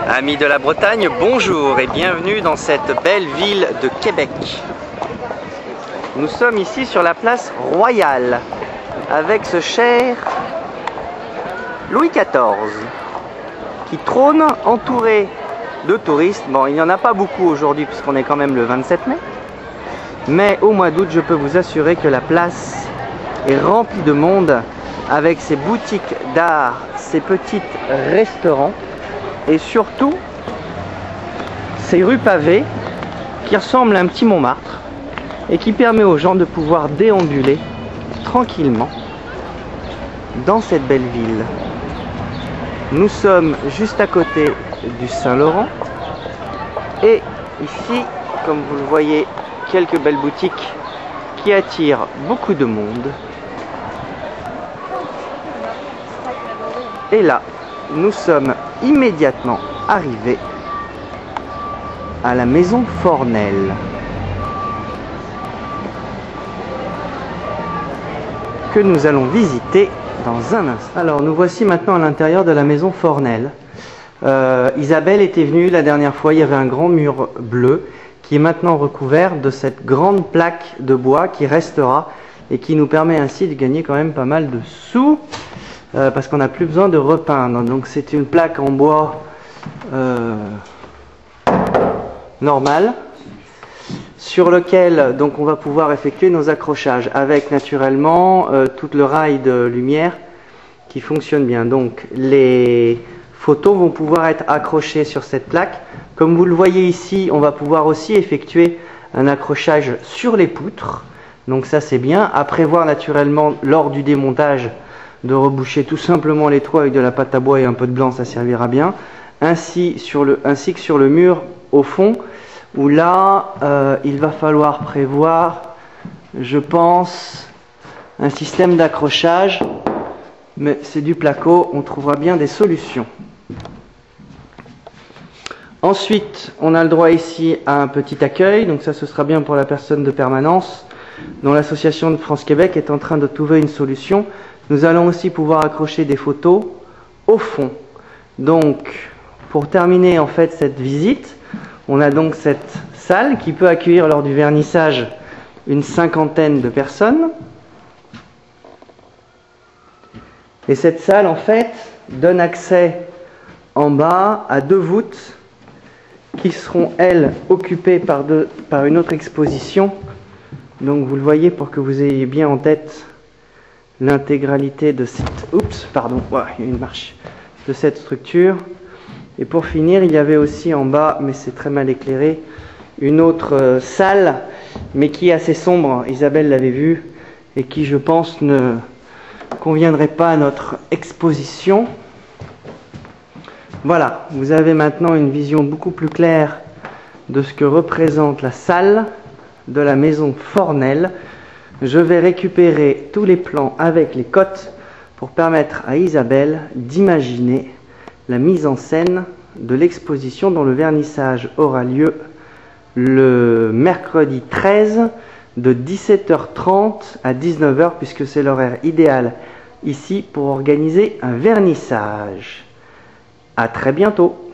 Amis de la Bretagne, bonjour et bienvenue dans cette belle ville de Québec. Nous sommes ici sur la place Royale avec ce cher Louis XIV qui trône entouré de touristes. Bon, il n'y en a pas beaucoup aujourd'hui puisqu'on est quand même le 27 mai. Mais au mois d'août, je peux vous assurer que la place est remplie de monde avec ses boutiques d'art, ses petits restaurants et surtout ces rues pavées qui ressemblent à un petit Montmartre et qui permet aux gens de pouvoir déambuler tranquillement dans cette belle ville. Nous sommes juste à côté du Saint-Laurent et ici, comme vous le voyez, quelques belles boutiques qui attirent beaucoup de monde. Et là, nous sommes immédiatement arrivés à la maison Fornel, que nous allons visiter dans un instant. Alors, nous voici maintenant à l'intérieur de la maison Fornel. Isabelle était venue la dernière fois, il y avait un grand mur bleu qui est maintenant recouvert de cette grande plaque de bois qui restera et qui nous permet ainsi de gagner quand même pas mal de sous parce qu'on n'a plus besoin de repeindre. Donc c'est une plaque en bois normal sur lequel donc on va pouvoir effectuer nos accrochages avec naturellement tout le rail de lumière qui fonctionne bien. Donc les photos vont pouvoir être accrochées sur cette plaque. Comme vous le voyez ici, on va pouvoir aussi effectuer un accrochage sur les poutres. Donc ça c'est bien. À prévoir naturellement lors du démontage de reboucher tout simplement les toits avec de la pâte à bois et un peu de blanc, ça servira bien. Ainsi que sur le mur au fond, où là il va falloir prévoir, je pense, un système d'accrochage. Mais c'est du placo, on trouvera bien des solutions. Ensuite, on a le droit ici à un petit accueil, donc ça ce sera bien pour la personne de permanence, dont l'association de France-Québec est en train de trouver une solution. Nous allons aussi pouvoir accrocher des photos au fond. Donc, pour terminer en fait cette visite, on a donc cette salle qui peut accueillir lors du vernissage une cinquantaine de personnes. Et cette salle en fait donne accès en bas à deux voûtes qui seront, elles, occupées par une autre exposition. Donc vous le voyez pour que vous ayez bien en tête l'intégralité de cette... Oups, pardon, voilà, il y a une marche de cette structure. Et pour finir, il y avait aussi en bas, mais c'est très mal éclairé, une autre salle, mais qui est assez sombre, Isabelle l'avait vue, et qui, je pense, ne conviendrait pas à notre exposition. Voilà, vous avez maintenant une vision beaucoup plus claire de ce que représente la salle de la maison Fornel. Je vais récupérer tous les plans avec les cotes pour permettre à Isabelle d'imaginer la mise en scène de l'exposition dont le vernissage aura lieu le mercredi 13 de 17h30 à 19h puisque c'est l'horaire idéal ici pour organiser un vernissage. À très bientôt.